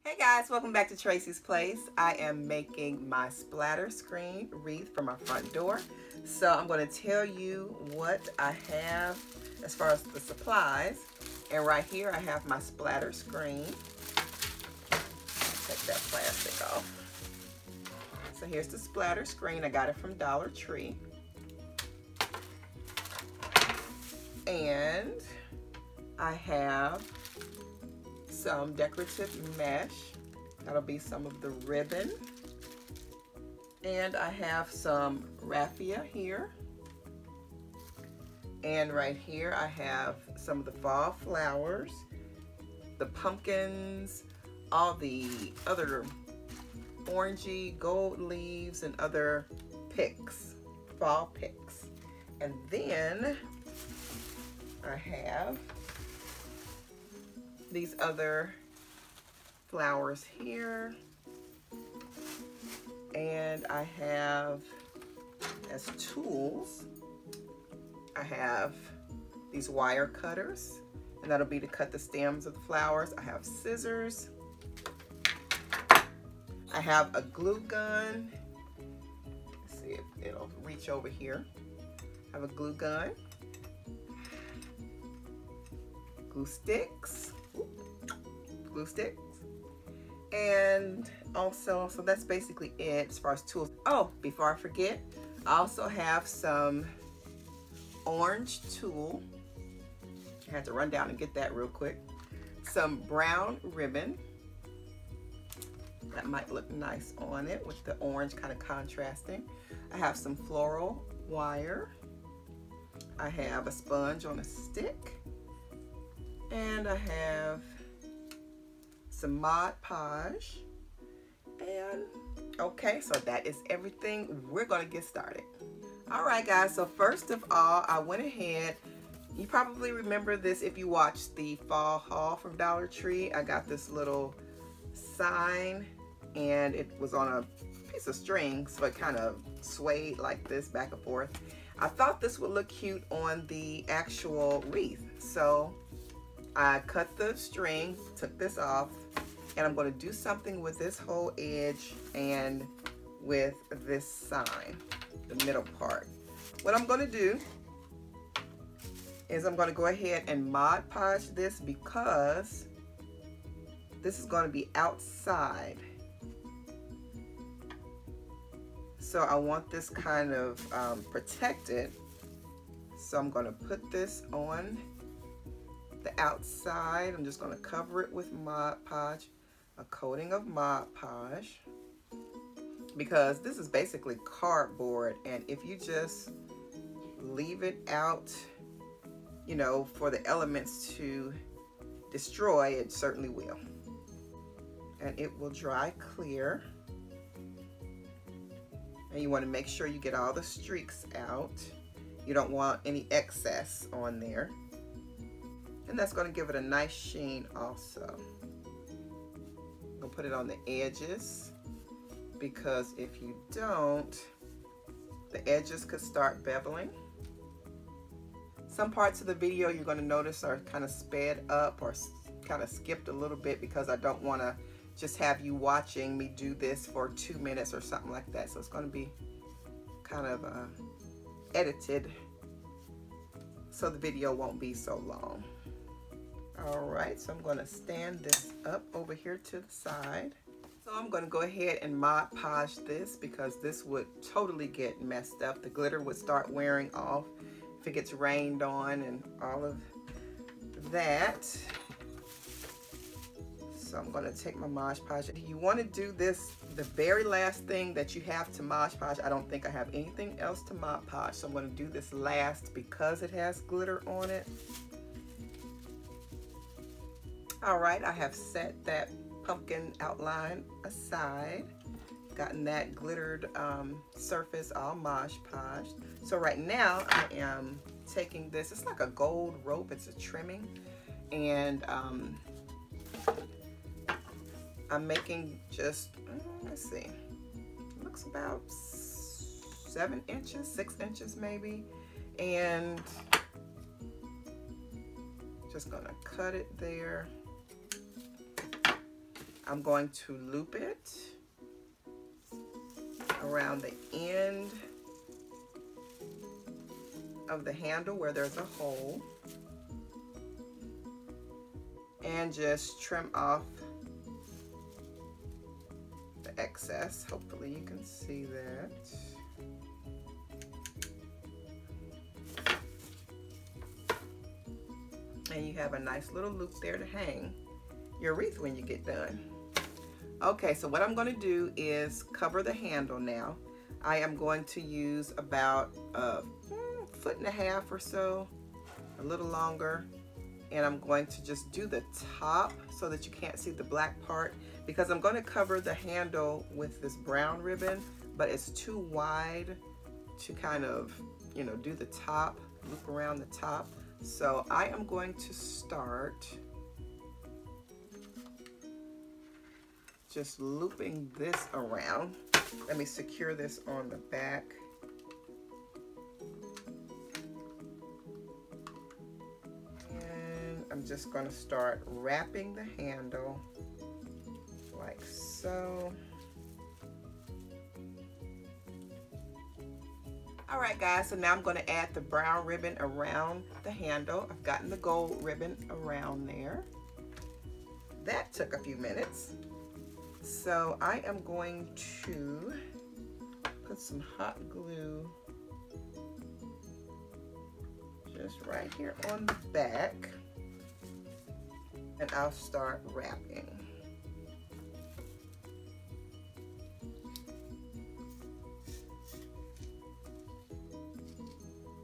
Hey guys, welcome back to Tracie's Place. I am making my splatter screen wreath for my front door. So I'm going to tell you what I have as far as the supplies. And right here I have my splatter screen. Take that plastic off. So here's the splatter screen. I got it from Dollar Tree. And I have some decorative mesh. That'll be some of the ribbon. And I have some raffia here. And right here I have some of the fall flowers, the pumpkins, all the other orangey gold leaves and other picks, fall picks. And then I have these other flowers here, and I have as tools I have these wire cutters, and that'll be to cut the stems of the flowers. I have scissors, I have a glue gun. Let's see if it'll reach over here. I have a glue gun, glue sticks, and also, so that's basically it as far as tools. Oh, before I forget, I also have some orange tulle. I had to run down and get that real quick. Some brown ribbon. That might look nice on it with the orange kind of contrasting. I have some floral wire. I have a sponge on a stick. And I have some Mod Podge. And okay, so that is everything. We're gonna get started. All right guys, so first of all, I went ahead, you probably remember this if you watched the fall haul from Dollar Tree. I got this little sign and it was on a piece of string, so it kind of swayed like this back and forth. I thought this would look cute on the actual wreath, so I cut the string, took this off, and I'm going to do something with this whole edge and with this sign, the middle part. What I'm going to do is I'm going to go ahead and Mod Podge this because this is going to be outside. So I want this kind of protected. So I'm going to put this on the outside. I'm just going to cover it with Mod Podge, a coating of Mod Podge, because this is basically cardboard, and if you just leave it out, you know, for the elements to destroy, it certainly will. And it will dry clear. And you want to make sure you get all the streaks out. You don't want any excess on there. And that's going to give it a nice sheen also. I'm going to put it on the edges, because if you don't, the edges could start beveling. Some parts of the video you're going to notice are kind of sped up or kind of skipped a little bit, because I don't want to just have you watching me do this for 2 minutes or something like that. So it's going to be kind of edited so the video won't be so long. All right, so I'm going to stand this up over here to the side. So I'm going to go ahead and Mod Podge this, because this would totally get messed up. The glitter would start wearing off if it gets rained on and all of that. So I'm going to take my Mod Podge. If you want to do this, the very last thing that you have to Mod Podge, I don't think I have anything else to Mod Podge, so I'm going to do this last because it has glitter on it. All right, I have set that pumpkin outline aside, gotten that glittered surface all Mod Podged. So right now I am taking this, it's like a gold rope, it's a trimming, and I'm making just, let's see, looks about 7 inches, 6 inches maybe, and just gonna cut it there. I'm going to loop it around the end of the handle where there's a hole, and just trim off the excess. Hopefully you can see that. And you have a nice little loop there to hang your wreath when you get done. Okay, so what I'm going to do is cover the handle now. I am going to use about a 1.5 feet or so, a little longer, and I'm going to just do the top so that you can't see the black part, because I'm going to cover the handle with this brown ribbon, but it's too wide to kind of, you know, do the top, loop around the top. So I am going to start just looping this around. Let me secure this on the back. And I'm just going to start wrapping the handle like so. All right, guys, so now I'm going to add the brown ribbon around the handle. I've gotten the gold ribbon around there. That took a few minutes. So I am going to put some hot glue just right here on the back, and I'll start wrapping.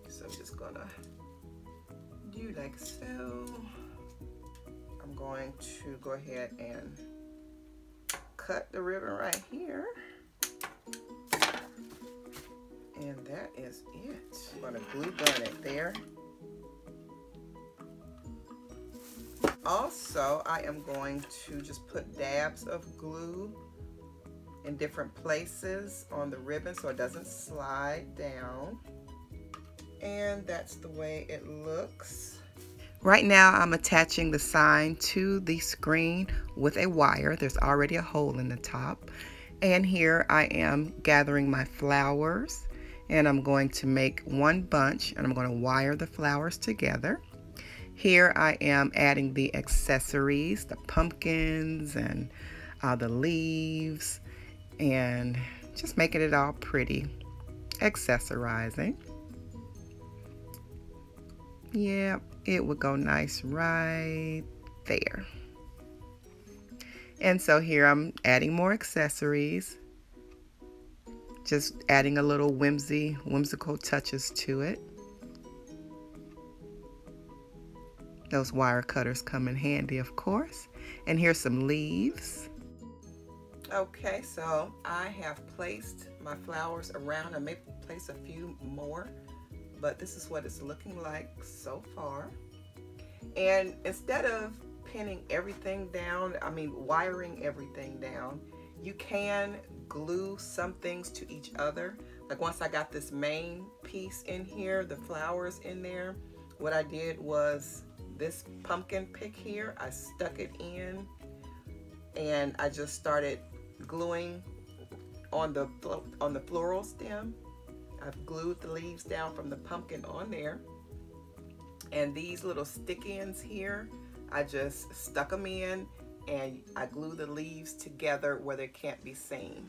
So I'm just gonna do like so. I'm going to go ahead and cut the ribbon right here. And that is it. I'm gonna glue gun it there. Also, I am going to just put dabs of glue in different places on the ribbon so it doesn't slide down. And that's the way it looks. Right now I'm attaching the sign to the screen with a wire. There's already a hole in the top. And here I am gathering my flowers, and I'm going to make one bunch, and I'm going to wire the flowers together. Here I am adding the accessories, the pumpkins and the leaves, and just making it all pretty, accessorizing. Yeah, it would go nice right there. And so here I'm adding more accessories, just adding a little whimsical touches to it. Those wire cutters come in handy, of course. And here's some leaves. Okay, so I have placed my flowers around. I may place a few more, but this is what it's looking like so far. And instead of pinning everything down, wiring everything down, you can glue some things to each other. Like once I got this main piece in here, the flowers in there, what I did was this pumpkin pick here, I stuck it in, and I just started gluing on the floral stem. I've glued the leaves down from the pumpkin on there, and these little stick-ins here, I just stuck them in, and I glue the leaves together where they can't be seen.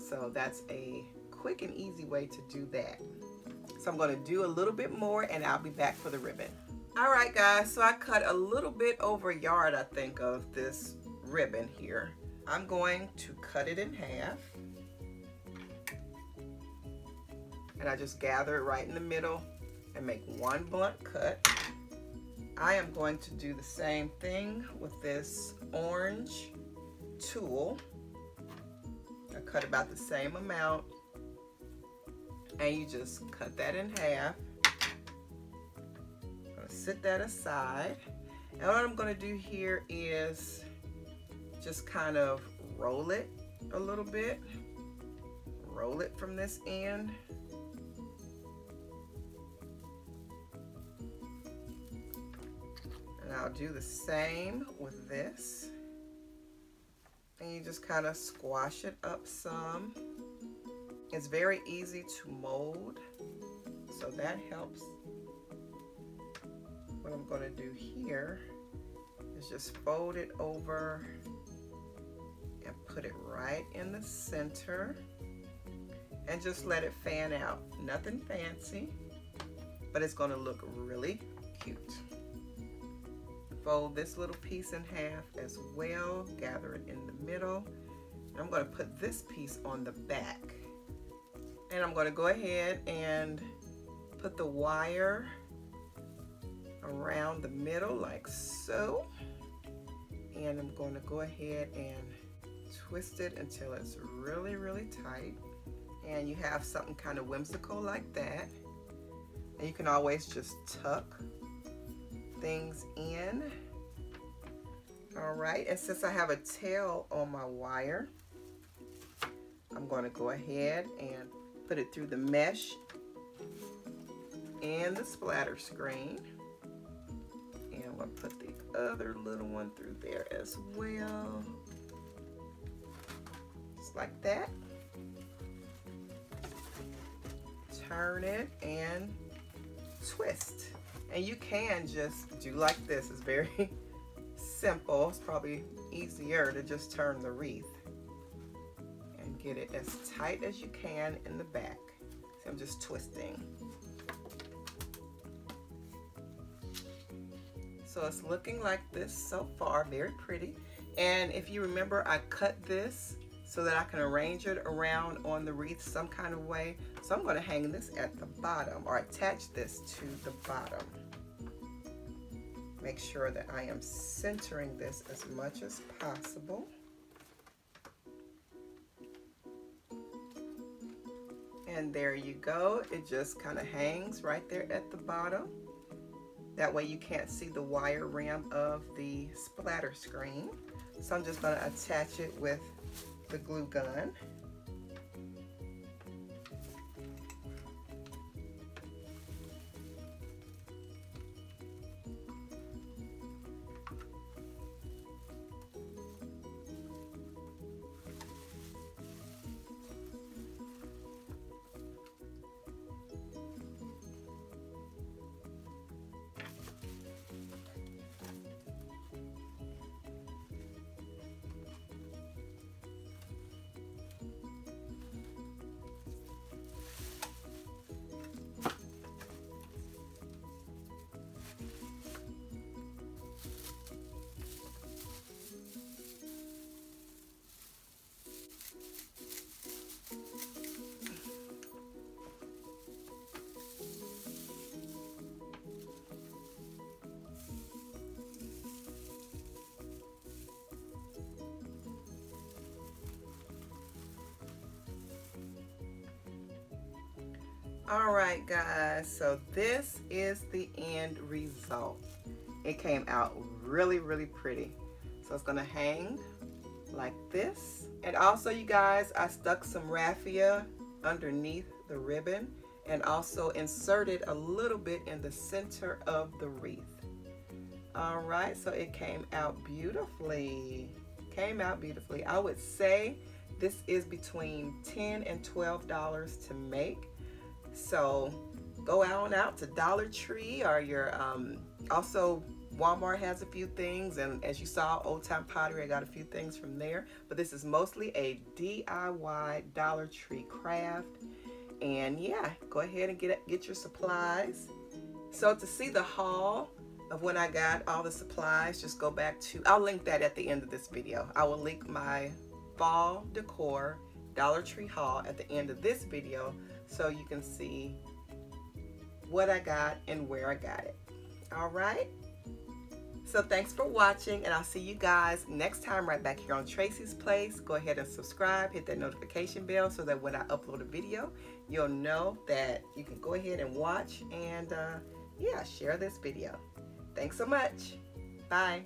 So that's a quick and easy way to do that. So I'm going to do a little bit more, and I'll be back for the ribbon. All right, guys, so I cut a little bit over a yard, I think, of this ribbon here. I'm going to cut it in half, and I just gather it right in the middle and make one blunt cut. I am going to do the same thing with this orange tulle. I cut about the same amount, and you just cut that in half. I'm going to set that aside. And what I'm going to do here is just kind of roll it a little bit. Roll it from this end. And I'll do the same with this. And you just kind of squash it up some. It's very easy to mold, so that helps. What I'm going to do here is just fold it over and put it right in the center and just let it fan out. Nothing fancy, but it's going to look really cute. Fold this little piece in half as well, gather it in the middle. And I'm going to put this piece on the back. And I'm going to go ahead and put the wire around the middle like so. And I'm going to go ahead and twist it until it's really, really tight. And you have something kind of whimsical like that. And you can always just tuck things in. All right, and since I have a tail on my wire, I'm going to go ahead and put it through the mesh and the splatter screen. And I'm going to put the other little one through there as well. Just like that. Turn it and twist. And you can just do like this. It's very simple. It's probably easier to just turn the wreath and get it as tight as you can in the back. So I'm just twisting. So it's looking like this so far, very pretty. And if you remember, I cut this so that I can arrange it around on the wreath some kind of way. So I'm going to hang this at the bottom, or attach this to the bottom. Make sure that I am centering this as much as possible. And there you go. It just kind of hangs right there at the bottom. That way you can't see the wire rim of the splatter screen. So I'm just going to attach it with the glue gun. All right, guys, so this is the end result. It came out really, really pretty. So it's gonna hang like this. And also, you guys, I stuck some raffia underneath the ribbon and also inserted a little bit in the center of the wreath. All right, so it came out beautifully. Came out beautifully. I would say this is between $10 and $12 to make. So go out to Dollar Tree, or your also Walmart has a few things, and as you saw, Old Time Pottery, I got a few things from there. But this is mostly a DIY Dollar Tree craft. And yeah, go ahead and get your supplies. So to see the haul of when I got all the supplies, just go back to, I'll link that at the end of this video. I will link my fall decor Dollar Tree haul at the end of this video, so you can see what I got and where I got it. All right, so thanks for watching, and I'll see you guys next time right back here on Tracie's Place. Go ahead and subscribe, hit that notification bell, so that when I upload a video, you'll know that you can go ahead and watch, and yeah, share this video. Thanks so much. Bye.